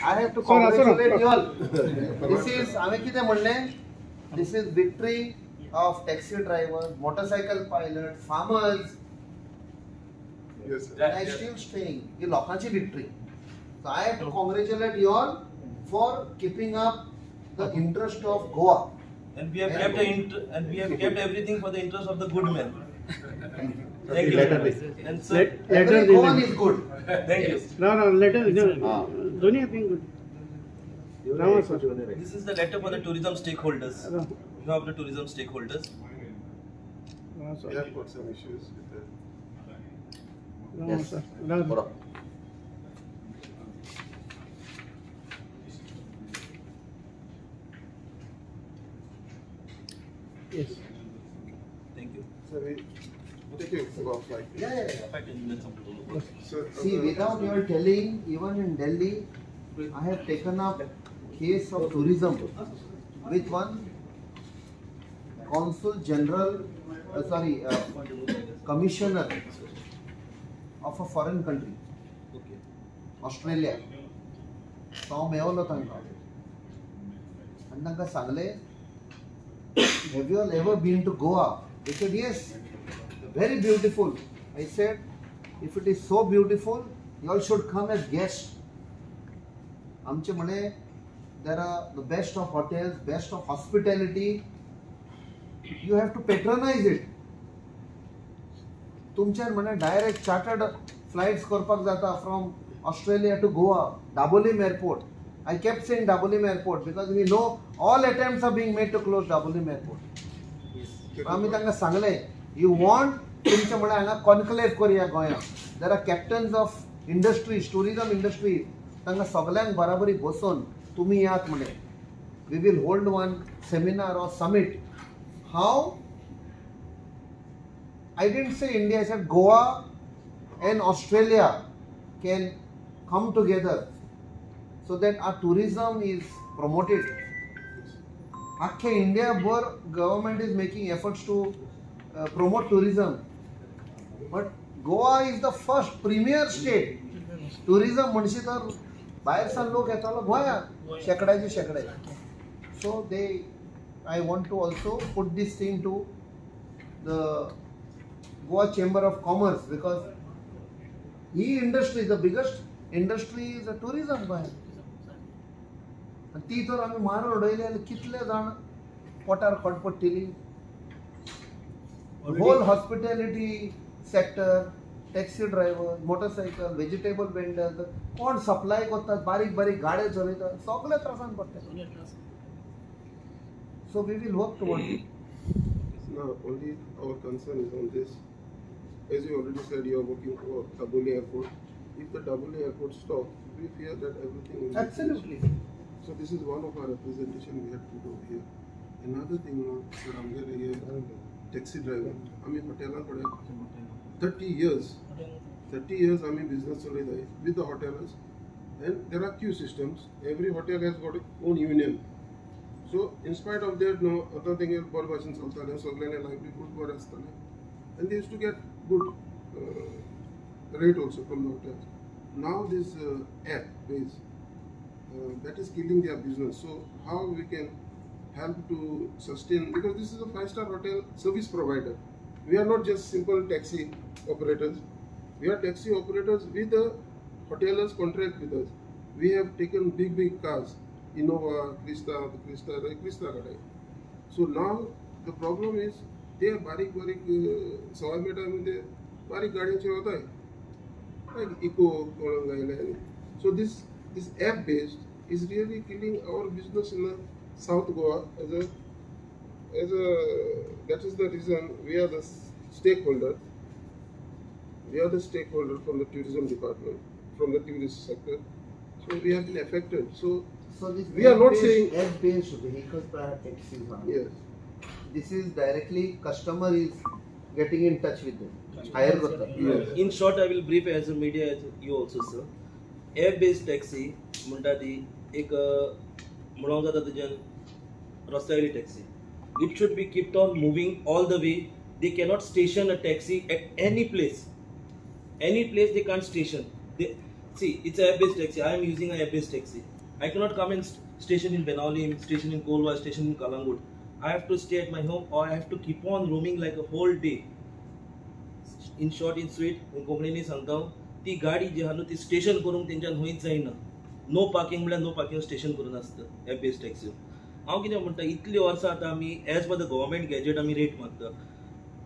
I have to congratulate you all. This is This is victory of taxi drivers, motorcycle pilots, farmers. Yes, sir. And I still staying. ये लोकांची victory. So I have to congratulate you all for keeping up the interest of Goa. And we have kept everything for the interest of the good men. Thank you. And sir, Every Goan is good. thank you. No, letter. Don't you think good? No, sir. This is the letter for the tourism stakeholders. No, You have the tourism stakeholders. no, We sir. have got some issues with that. No, sir. No. Yes. Thank you. So we take it about like. Yeah. Five, 10 minutes of the- So, See, without your telling, even in Delhi, I have taken up case of tourism with one consul general, commissioner of a foreign country, Okay. Australia. तो हांव मेवलो तांकां आनी तांकां सांगलें, have you all ever been to Goa? They said yes, very beautiful. I said, if it is so beautiful, you all should come as guests. आमचे म्हणे there are the best of hotels, best of hospitality. You have to patronize it. तुमच्यान म्हणे direct chartered flights करपाक जाता from Australia to Goa, Dabolim Airport. I kept saying Dabolim Airport because we know all attempts are being made to close Dabolim Airport. आम्ही तांकां सांगलें, you want तुमचे म्हणे हांगा conclave करुया गोंयांत. There are captains of industries, tourism industry. तांकां सगळ्यांक बराबरी बसोवन तुमी यात म्हणे. We will hold one seminar or summit. How? I didn't say India, I said Goa and Australia can come together so that our tourism is promoted. Akke India भर government is making efforts to promote tourism. But Goa is the first premier state. Tourism म्हणशी तर भायरसान लोक येतालो गोंयांत शेकड्याचे शेकडे. So I want to also put this thing to the Goa Chamber of Commerce because industry, the biggest industry is the tourism गोंयांत. आनी ती तर आमी मारून उडयली आनी कितले जाण पोटार खडपडटली. Whole hospitality sector, taxi drivers, motorcycle, vegetable vendors, कोण सप्लाय करतात, बारीक बारीक गाड्यो चलयतात, सगळे त्रासान पडटा. So we will work towards it. now only our concern is on this. As you already said, you are working for Daboli Airport. If the Daboli Airport stops, we fear that everything will. Absolutely. So this is one of our representation we have to do here. Another thing, that I'm getting here, taxi driver. I mean, hotel 30 years. 30 years I mean business with the hotels, and there are queue systems. Every hotel has got its own union. So in spite of that, no other thing is ball machine saltale, saglane livelihood वर असताना, and they used to get good rate also from the hotels. Now this app base that is killing their business. So how we can help to sustain, because this is a 5-star hotel service provider. We are not just simple taxi operators. We are taxi operators with the hoteliers contract with us. We have taken big cars, Innova, Krista गाड्या. So now the problem is they बारीक सवाई मध्ये बारीक गाड्यांचे होत आहे, like Eco, Kolangailand. So this app based is really killing our business in South Goa as a that is the reason we are the stakeholder. We are the stakeholder from the tourism department, from the tourist sector. So we have been affected. So this we are not saying app-based vehicles per taxis. yes. This is directly customer is getting in touch with them. Hire करतात. Yes. In short, I will brief as a media as you also, sir. Air-based taxi म्हणटा ती एक म्हणूंक जाता तुज्यान रस्त्यावयली taxi. It should be kept on moving all the way. They cannot station a taxi at any place. Any place they can't station. see, it's a app-based taxi. I am using a app-based taxi. I cannot come and station in Benali, station in Kolwa, station in Kalangut. I have to stay at my home, or I have to keep on roaming like a whole day. In short, in sweet, in कोंकणीनी सांगता ती गाडी जी आहा न्हू ती station करूंक तेंच्यान हुंयच जायना. No parking म्हळ्यार no parking station करून आसता एप बेस्ड टॅक्सी. हांव कितें म्हणटा, इतली वर्सां आतां आमी as per the government gazette आमी रेट मागता,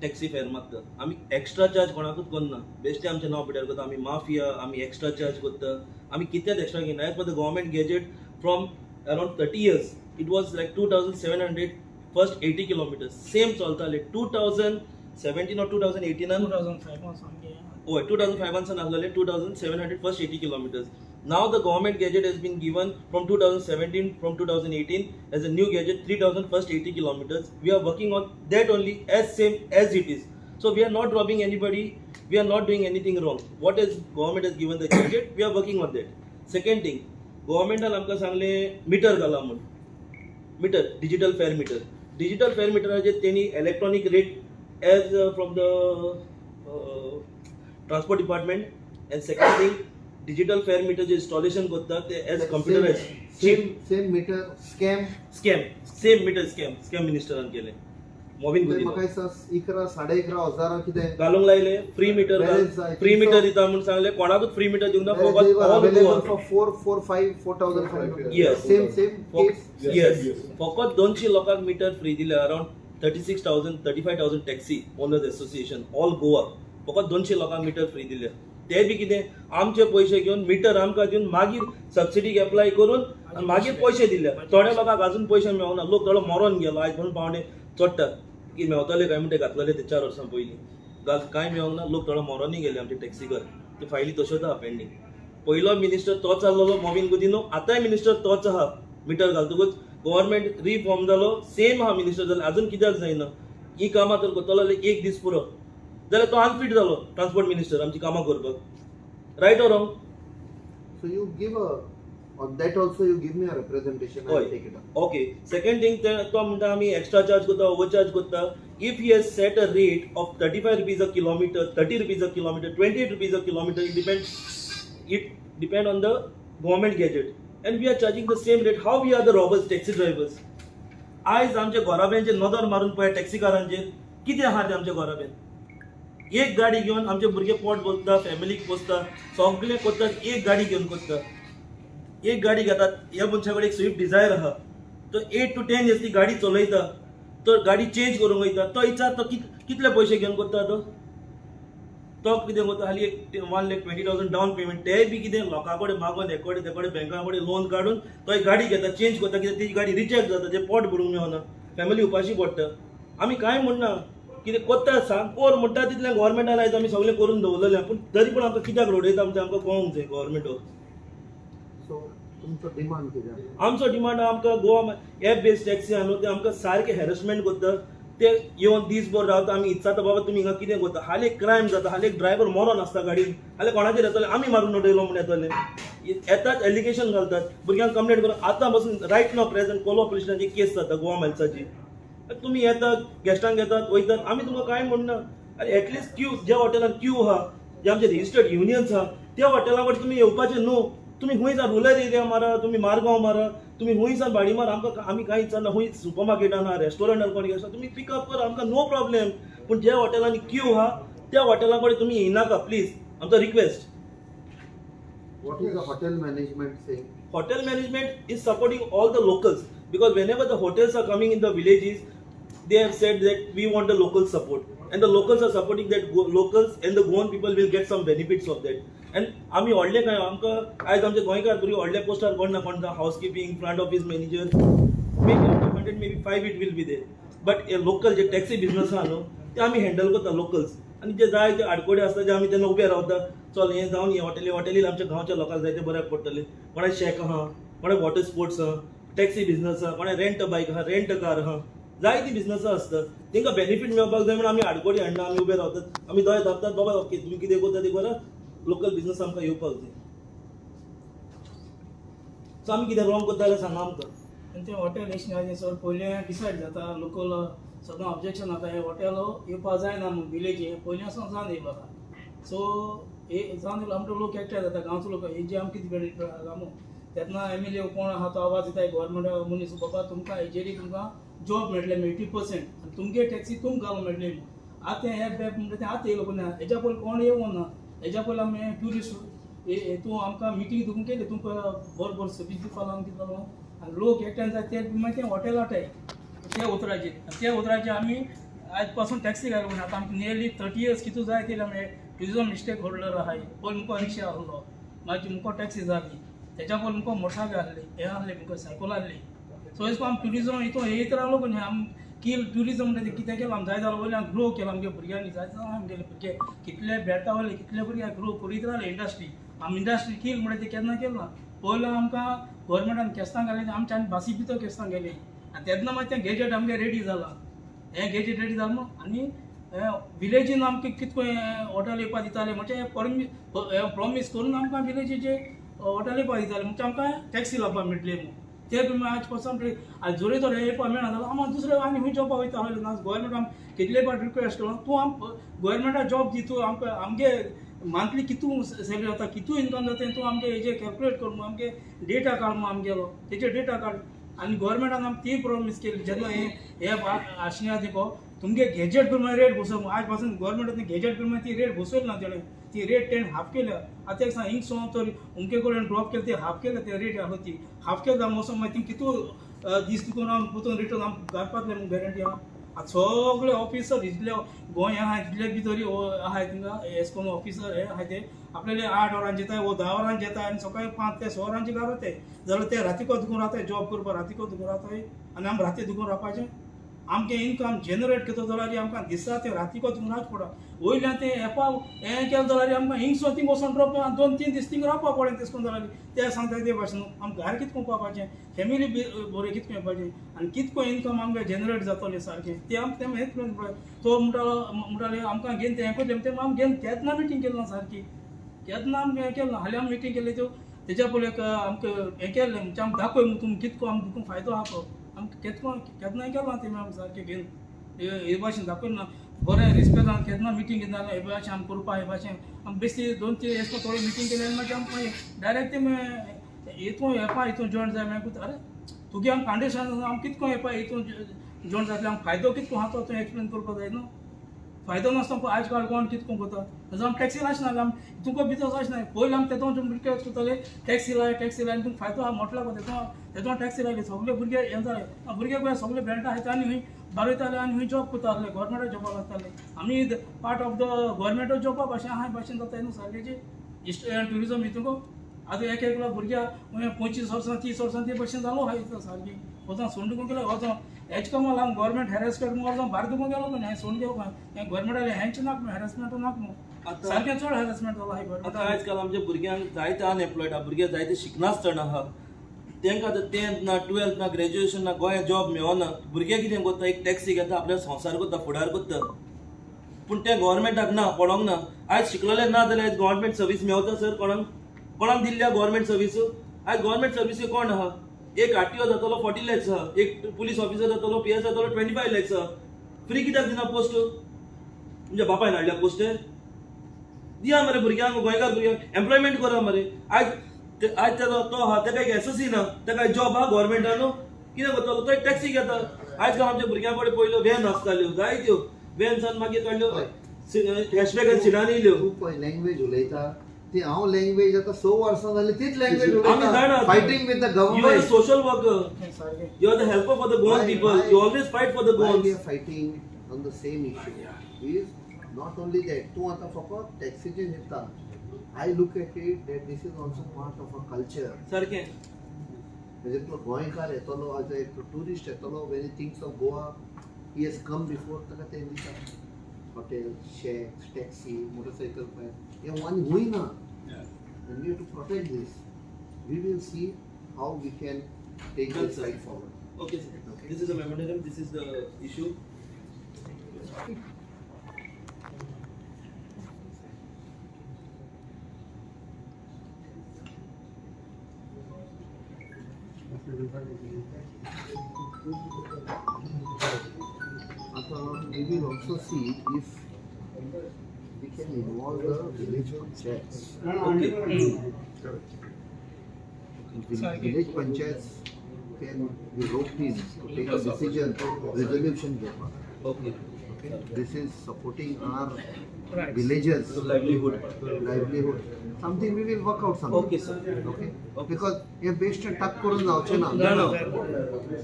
टॅक्सी फेर मागता. आमी एक्स्ट्रा चार्ज कोणाकूच करना. बेश्टे आमचें नांव पिड्यार करता, आमी माफिया, आमी एक्स्ट्रा चार्ज करता. आमी कित्याच एक्स्ट्रा घेयना. As per the government gazette from around 30 years it was like 2700 first 80 kilometers. Same चलताले 2017 or 2018 Oh, 2005 आसलेले 2700 first 80 kilometers. Now the government gadget has been given from 2017, from 2018 as a new gadget 3000 first 80 kilometers. We are working on that only as same as it is. So we are not robbing anybody. We are not doing anything wrong. What is government has given the gadget? We are working on that. Second thing, government आमकां सांगले meter घाला म्हूण. Meter, digital fare meter. Digital fare meter जे तेणी electronic rate as from the transport department. And second thing, digital fare meter J installation करता ते as computerized. Same meter scam. Same meter scam ministeraन केले. मोबिन गुदी म्हाका दिसता 11,500 कितें घालूंक लायले. फ्री मीटर दिता म्हूण सांगले. कोणाकूच फ्री मीटर दिवंक ना. for 4,500 Yes. Same case. Yes. फकत 200 लोकांक मीटर फ्री दिले. Around 35,000 taxi owners association all Goa. फकत 200 लोकांक मीटर फ्री दिले. ते बी कितें आमचे पयशे घेवन मीटर आमकां दिवन मागीर सबसिडीक एप्लाय करून आनी मागीर पयशे दिले. थोड्या लोकांक अजून पयशे मेळना. लोक थोडो मरोन गेलो. आयज म्हणून पावणे चोडटात की मेवतले काय म्हणटे घातलेले ते 4 वर्सां पयलीं. कांय मेळोंक ना. लोक थोडो मरोनूय गेले आमचे टॅक्सीकर. ते फायली तश्योच आहा पेंडींग. पयलो मिनिस्टर तोच आसलेलो मोबिन गुदिनो. आतांय मिनिस्टर तोच आहा. मीटर घालतकूच गव्हर्मेंट रिफॉर्म जालो. सेम आहा मिनिस्टर जाल्यार अजून कित्याक जायना. ही कामां तर करतलो जाल्यार एक दीस पुरो जाल्यार तो अनफीट जालो ट्रान्सपोर्ट मिनिस्टर आमची कामां करपाक. Right or wrong? So you give on that also you give me a representation. I will take it up. Okay. Second thing तो म्हणटा आमी एक्स्ट्रा चार्ज करता, ओव्हरचार्ज करता. If he has set a rate of 35 rupees a kilometer, 30 rupees a kilometer, 28 rupees a kilometer, it depend on the government gadget. And we are charging the same rate. How we are the robbers, taxi drivers? आयज आमच्या घोराब्यांचे नदर मारून पळय टॅक्सीकारांचेर. कितें आहा ते आमच्या घोराब्यान? एक गाडी घेवन आमचे भुरगे पोट भरता, फॅमिलीक पोसता, सगळे करतात. एक गाडी घेवन करता. एक गाडी घेतात. ह्या मनशा कडेन एक स्विफ्ट डिझायर आहा. तो 8 to 10 years ती गाडी चलयता. तो गाडी चेंज करूंक वयता. तो विचार तो कितले पयशे घेवन करता तो कितें करता? हाली एक 1,20,000 डावन पेमेंट. ते बी कितें लोकां कडेन मागून ते कडेन बँका कडेन लोन काडून तो एक गाडी घेता, चेंज करता. कित्याक ती गाडी रिजेक्ट जाता. जे पोट भरूंक मेळना. फॅमिली उपाशी पडटा. आमी कांय म्हणना. कितें कोत्ता सांग कोर म्हणटा तितलें गव्हर्मेंटान आयज आमी सगळें करून दवरलेलें. पूण तरी पूण आमकां कित्याक रोडयता आमकां कळोंक जाय गव्हर्मेंट. So तुमचो डिमांड कितें? आमचो डिमांड आमकां गोवा एप बेस्ड टॅक्सी आहा न्हू ते आमकां सारके हॅरेसमेंट करता. ते येवन दिसभर रावता. आमी इत्साता बाबा तुमी हिंगा कितें करता. हाले क्रायम जाता. हाले ड्रायव्हर मरोन आसता गाडीन. हाले कोणाचेर येतले? आमी मारून उडयलो म्हूण येतले. येतात एलिगेशन घालतात. भुरग्यांक कंप्लेंट करून आतां पासून right now present Colva police स्टेशनाची केस जाता गोवा मायल्साची. तुमी येतात, गेस्टांक येतात, वयतात. आमी तुमकां कांय म्हणना. अरे एटलिस्ट क्यू ज्या हॉटेलान क्यू आहा, जे आमचे रजिस्टर्ड युनियन्स आहा, त्या हॉटेला कडेन तुमी येवपाचे न्हू. तुम्ही हुंयसान रुरल एरिया मारा, तुम्ही मारगांव मारा, तुम्ही हुंयसान भाडी मारा. आमकां आमी कांय विचारना. हुंय सुपर मार्केटान आहा, रेस्टॉरंटान कोणी आसा, तुम्ही पिकअप करा. आमकां नो प्रॉब्लेम. पूण ज्या हॉटेलांनी क्यू आहा त्या हॉटेला कडेन तुमी येयनाका प्लीज. आमचो request. What is the hotel management saying? Hotel management is supporting all the locals because whenever the hotels are coming in the villages, they have said that we want the local support, and the locals are supporting that. Locals and the Goan people will get some benefits of that. And आमी व्हडले काय आमकां आयज आमचे गोंयकार भुरगे व्हडल्या पोस्टार कोण housekeeping, front office manager, maybe out of 100 maybe 5 it will be there. But a local J taxi business आहा न्हू ते आमी हँडल करता लोकल्स. आनी जे जाय ते आडकोडे आसता जे आमी तेन्ना उबे रावता. चल हें जावन हे हॉटेली आमच्या गांवच्या लोकांक जाय ते बऱ्याक पडटले. कोणा शेक आहा, कोणा वॉटर स्पोर्ट्स आहा, टॅक्सी बिझनस आहा, कोणा रेंट बायक आहा, रेंट कार आहा, जाय ती बिझनसां आसता. तांकां बेनिफीट मेळपाक जाय म्हणून आमी आडकोडी हाडना. आमी उबे रावतात. आमी दोळे धांपतात बाबा ओके तुमी कितें करता ते करा. लोकल बिझनस आमकां येवपाक जाय. सो आमी कितें रॉंग करता जाल्यार सांगा आमकां. आनी ते हॉटेल एशनाचे पयले डिसायड जाता. लोकल सगळं ऑब्जेक्शन जाता. हे हॉटेल येवपाक जायना म्हूण विलेजी पयलीं आसून जावन येयलो आहा. सो सांगलो आमचे लोक एकठांय जाता गांवचो लोक हे जे आम कितें बेनिफीट गामो तेन्ना एमएलए कोण आहा तो आवाज दिता गव्हर्मेंट मनीस बाबा तुमकां हेजेरी तुमकां जॉब मेळटले 80% आनी तुमगे टॅक्सी तुमकां घालूंक मेळटली आतां हे बॅक म्हणटा तें आतां येयलो पूण हेज्या पयलीं कोण येवं ना हेज्या पयलीं आमी ट्युरिस्ट हेतू आमकां मिटींग तुमकां केली तुमकां बरोबर सर्वीस दिवपा लागून कितें लागून आनी लोक एकठांय जाता ते मागीर तें हॉटेल हाटाय त्या उतराचेर आमी आज पासून टॅक्सी घालूंक ना आतां आमकां नियरली 30 years कितू जाय ते आमी ट्युरिजम मिस्टेक होल्डर आहाय पयलीं मुको रिक्षा आहलो मागीर मुको टॅक्सी जाली तेच्या पयलीं मुको मोटरसायकल आहली हे आहले मुको सायकल आहली सो एस आमी ट्युरिजम हितून येत रावलो पळय आमी की ट्युरिजम म्हणजे कितें केलां आमी जाय जाल्यार वयल्यान ग्रो केलां आमगे भुरग्यांनी जाय जाल्यार आमगेले भुरगे कितले बेळटा वयले कितले भुरगे ग्रो करीत रावले इंडस्ट्री आमी इंडस्ट्री कील म्हणजे ते केन्ना केलें ना पयलीं आमकां गव्हर्मेंटान केस्तां घाली आमचे आनी बासी भितर केस्तां गेली आनी तेन्ना मागीर तें गॅजेट आमगे रेडी जालां हें गॅजेट रेडी जालें आनी विलेजीन आमकां कितको हॉटेल येवपा दिताले म्हणजे प्रॉमीस करून आमकां विलेजीचे हॉटेल येवपा दिताले म्हणजे आमकां टॅक्सी लावपाक मेळटली म्हणून ते तुमी आज पासून जोरी थोडे येवपा मेळना जाल्यार आमी दुसरे आनी खंय जॉबा वयता आहले ना गव्हर्मेंट आमी कितले फावट रिक्वेस्ट केलो तूं गव्हर्मेंटा जॉब दी तूं आमगे मंथली कितू सॅलरी जाता कितू इनकम जाता तूं आमगे हेजे कॅल्कुलेट कर आमगे डेटा काड आमगेलो तेजे डेटा काड आनी गव्हर्मेंटान आमी ती प्रॉमीस केली जेन्ना हे आशिया देखो तुमगे गॅजेट प्रमाणे रेट बसोव आज पासून गव्हर्मेंटान गॅजेट प्रमाणे ती रेट बसयली ना तेणें ती रेट तेणें हाफ केल्या आतां एक सांग हिंग सो तर उमके कडेन ड्रॉप केली ती हाफ केल्या ते रेट आहा ती हाफ केल्या मोसम मागीर ती कितू दीस तुका आमी पोतून रिटर्न आमकां घालपाक जाय गॅरंटी आहा आतां सगळे ऑफिसर इतले गोंय आहाय तितले भितर आहाय थिंगा एस कोन ऑफिसर हे आहाय ते आपल्याले 8 वरांचे येताय वो 10 वरांचे येताय आनी सकाळी 5 ते 6 वरांचे घरा येताय जाल्यार ते रातीको दुखून रावताय जॉब करपाक रातीको दुखून रावताय आनी आमी राती दुखून रावपाचें आमगे इनकम जनरेट करता जाल्यार आमकां दिसा ते रातीको दुखून रावचे पडटा वयल्यान ते एपा हें केलें जाल्यार आमकां हिंगसो थिंग वचोन ड्रॉप 2-3 दीस थिंग रावपा पडलें तेश कोन्न जाल्यार ते सांगता ते भाशेन आमकां घर कितको पावपाचें फॅमिली बरें कितको येवपाचें आनी कितको इनकम आमगे जनरेट जातलें सारकें तें आमकां तें हें पळय तो म्हणटाले आमकां घेवन तें हें करलें तें आमी घेवन केन्ना मिटींग केली ना सारकी केन्ना आमी हें केलें ना हालीं आमी मिटींग केली त्यो तेच्या पयलीं आमकां हें केलें म्हणजे आमकां दाखय तुमी कितको आमकां तुका फायदो आहा तो आमकां केन्नाय केलां तेमी आमकां सारकें घेवन हे भाशेन दाखय ना बरें रिस्पेक्टान केन्ना मिटींग घेता हे भाशेन आमी करपा हे भाशेन आमी बेश्टी 2-3 एसको थोडी मिटींग केली आनी मागीर आमकां डायरेक्ट तेमी हितून येवपा हितून जॉयन जाय मागीर अरे तुगे आमकां अंडरस्टँड आमी कितको येवपा हितून जॉयन जातले आमकां फायदो कितको आहा तो एक्सप्लेन करपा जाय न्हू फायदो नासता आज काल कोण कितको करता ताजो आमी टॅक्सी नासना आमी तुमकां भितर वचना पयलीं आमी तेतून रिक्वेस्ट करताले टॅक्सी लाय तुमकां फायदो आहा म्हटल्यार तेतून टॅक्सी लायली सगळे भुरगे हें जाले भुरगे गोंय सगळे बेळटा आहाय आनी खंय बारयताले आनी खंय जॉब करता आहले गव्हर्मेंटा जॉबा लागताले आमी पार्ट ऑफ द गव्हर्मेंट जॉबा भाशेन आहाय भाशेन जाता न्हू सारकेची हिस्ट्री एंड ट्युरिजम हितून आतां एक भुरग्या 25 वर्सां 30 वर्सां ते भाशेन जालो आहाय सारकी वचोन सोंड दुखून गेलो वचोन हेज कमा लागून गव्हर्मेंट हॅरेसमेंट वचोन भायर दुखून गेलो पण हें सोंड घेवपा हें गव्हर्मेंटाले हेंचे नाक न्हू हॅरेसमेंट नाक न्हू सारकें चड हॅरेसमेंट जाला आहाय आतां आज काल आमच्या भुरग्यांक जायते अनएम्प्लॉयड आहा भुरगे जायते शिकनासतना आहा तांकां आतां 10th ना 12th ना ग्रॅज्युएशन ना गोंयांत जॉब मेळना भुरगे कितें करता एक टॅक्सी घेता आपल्या संवसार करता फुडार करता पूण तें गव्हर्मेंटाक ना पडोंक ना आयज शिकलेले ना जाल्यार आयज गव्हर्मेंट सर्वीस मेळता सर कोणाक दिल्ल्या गव्हर्मेंट सर्वीस आयज गव्हर्मेंट सर्वीस कोण आहा एक आरटीओ जातलो 40 lakhs आहा एक पुलीस ऑफिसर जातलो पीएस जातलो 25 lakhs आहा फ्री कित्याक दिना पोस्ट म्हणजे बापायन हाडल्या पोस्ट दिया मरे भुरग्यांक गोंयकार भुरग्यांक एम्प्लॉयमेंट करा मरे आज तो आहा ताका एक एसएससी ना ताका जॉब आहा गव्हर्मेंटान कितें करतलो तो एक टॅक्सी घेता आज काल आमच्या भुरग्यां कडेन पयल्यो व्हॅन आसताल्यो जायत्यो व्हॅन सान मागीर काडल्यो हॅशबॅगान सिडानी येयल्यो तूं पळय लँग्वेज उलयता ती हांव लँग्वेज आतां 6 वर्सां जाली तीच लँग्वेज आमी जाणा fighting with the you are government social worker you are the helper for the Goan people you always fight for the we Goans are fighting on the same issue is not only that तूं आतां फकत टॅक्सीचेर येता I look at it that this is also part of a culture सारकें म्हणजे तो गोंयकार येतलो आज एक टुरिस्ट येतलो when he thinks of Goa he has come before ताका तें दिता हॉटेल शेक्स टॅक्सी मोटरसायकल हें आनी हुयना and we have to protect this we will see how we can take Well, this sir. fight forward okay sir this is the memorandum this is the issue we will also see if we can involve the village panchayats. Okay. Correct. Village panchayats can be roped in to take a decision, resolution घेवपाक. Okay. Okay, this is supporting our Right. villagers' So livelihood. livelihood. Something we will work out something. Okay, sir. Okay. Because हे best टक करून जावचे ना. No, no.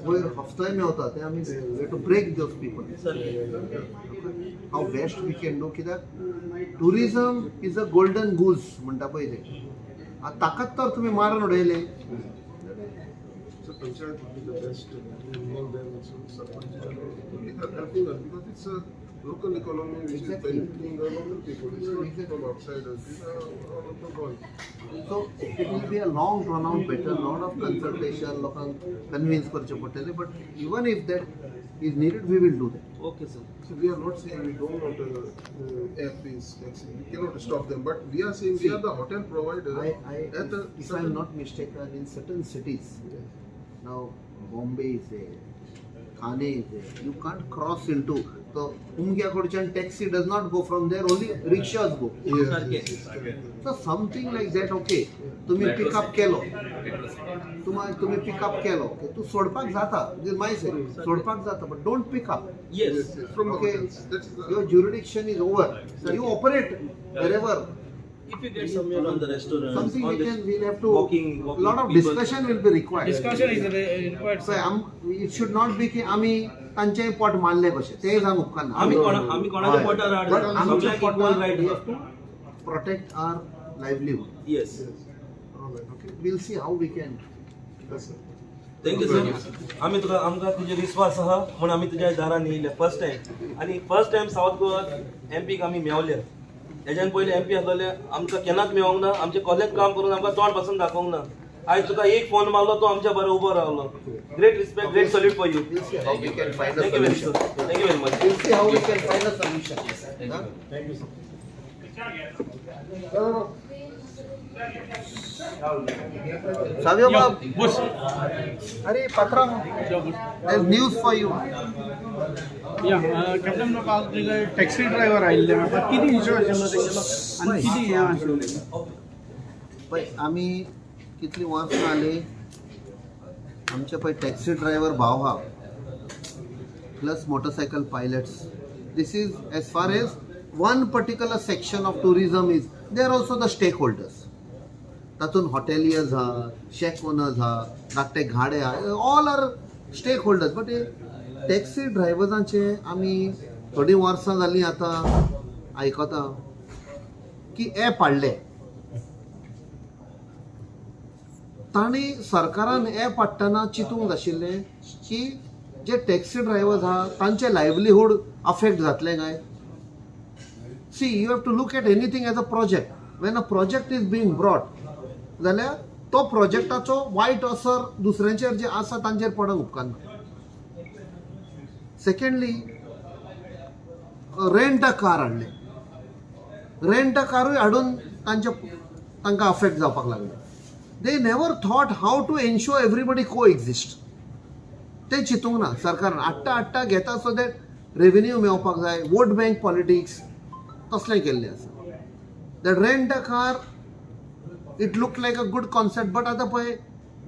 वयर हफ्ताय मेवता ते आमी we have to break those people. Sir. How best we can do कित्याक tourism is a golden goose म्हणटा पळय ते. ताकाच तर तुमी मारून उडयले. So panchayat would be the best to involve them also. Sarpanch are helping us because it's a local economy which Exactly. is benefiting the local people. It's not from outsiders. These are our local boys. So it will be a long drawn out better, lot of consultation, लोकांक convince करचे पडटले. But even if that is needed, we will do that. Okay, sir. So we are not saying we don't want air-based taxi. We cannot stop them. But we are saying we are the hotel provider at the If I am not mistaken, in certain cities, now Bombay is there, Thane is there, you can't cross into. So Umgyakodchan taxi does not go from there, only rickshaws go. So something like that, okay. तुम्ही pick up केलो, तुम्ही pick up केलो, okay. तू सोडपाक जाता, this is my say, सोडपाक जाता, but don't pick up. Yes. From the Okay, hotels. That's the your jurisdiction is over. So you operate wherever. If you get somewhere on the restaurant, Something on we'll have to. walking Lot of people. discussion will be required. Discussion is required. So it should not be की आम्ही तांचे pot मारले कशे ते जावन उपकारना. आम्ही कोणाच्या पोटार But हाडले. आमच्या सगळ्यांक equal पोटार right we हा. have to protect our livelihood. Yes. all right. Okay. We'll see how we can. That's it. Thank you sir आम्ही तुका आमकां तुजेर विश्वास आहा म्हणून आम्ही तुज्या दारान येयले फर्स्ट टाइम आणि फर्स्ट टाइम साऊथ गोवात एमपीक आम्ही मेवले हेज्यान पयलीं एमपी आसलेले आमकां केन्नाच मेळोंक ना आमचे कॉलेज काम करून आमकां तोंड पासून दाखोवंक ना आयज तुका एक फोन मारलो तो आमच्या बरो उबो रावलो great respect great salute for you We'll see how we can find a thank you very solution. Sir thank you very much We'll see how we can find a solution. Huh? Savio Bab, अरे पत्रा, there's news for you. Captain म्हाका आज taxi driver आयिल्ले म्हाका कितें issue आशिल्लो तेगेलो आनी कितें हें आशिल्लें पळय आमी कितलीं वर्सां जालीं आमचे पळय टॅक्सी ड्रायव्हर भाव आहा plus motorcycle pilots this is as far as one particular section of tourism is they are also the stakeholders तातून हॉटेलियर्स आहा शेक ओनर्स आहा धाकटे गाडे आहा all are stakeholders but taxi ड्रायव्हर्सांचे आमी थोडीं वर्सां जालीं आतां आयकता की ऍप हाडले तांणी सरकारान ऍप हाडटना चिंतूंक जाय आशिल्लें की जे टॅक्सी ड्रायव्हर्स आहा तांचे लायव्हलीहूड अफेक्ट जातले काय see you have to look at anything as a project when a project is being brought जाल्यार तो प्रोजेक्टाचो वायट असर दुसऱ्यांचेर जे आसा तांचेर पडूंक उपकारना सेकंडली रेंट अ कार हाडले रेंट अ कारूय हाडून तांकां अफेक्ट जावपाक लागले they never thought how to ensure everybody को एक्झिस्ट ते चिंतूंक ना सरकारान हाडटा घेता सो दॅट रेव्हेन्यू मेळपाक जाय वोट बँक पॉलिटिक्स तसलें केल्लें आसा that rent a car it look like a good concept but आतां पळय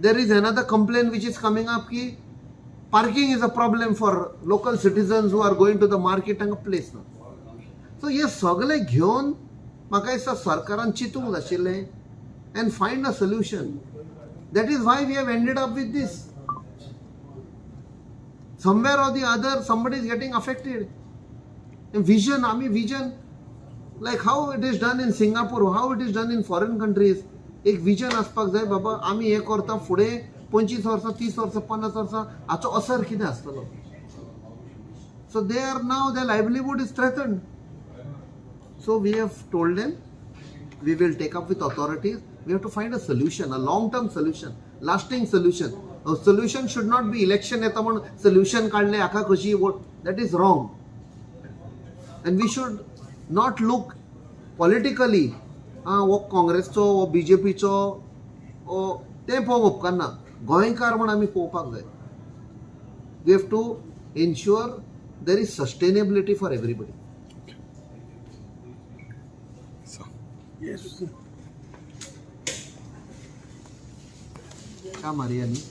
there is another complain which is coming up की parking is a problem for local citizens who are going to the market तांकां place ना so हे सगळें घेवन म्हाका दिसता सरकारान चिंतूंक जाय आशिल्लें and find a solution. That is why we have ended up with this. Somewhere or the other, somebody is getting affected. And vision, like how it is done in Singapore, how it is done in foreign countries. एक vision आसपाक जाय बाबा आमी हे करता फुडें 25 वर्सां 30 वर्सां 50 वर्सां हाचो असर कितें आसतलो so they are now their livelihood is threatened. So we have told them we will take up with authorities. We have to find a solution, a long-term solution, lasting solution. A solution should not be election येता म्हण solution काढले आखा कशी vote. That is wrong. And we should not look politically. वो काँग्रेसचो वो बीजेपीचो ते पळोवंक उपकारना गोंयकार म्हण आमी पळोवपाक जाय. We have to ensure there is sustainability for everybody. का मारिया नहीं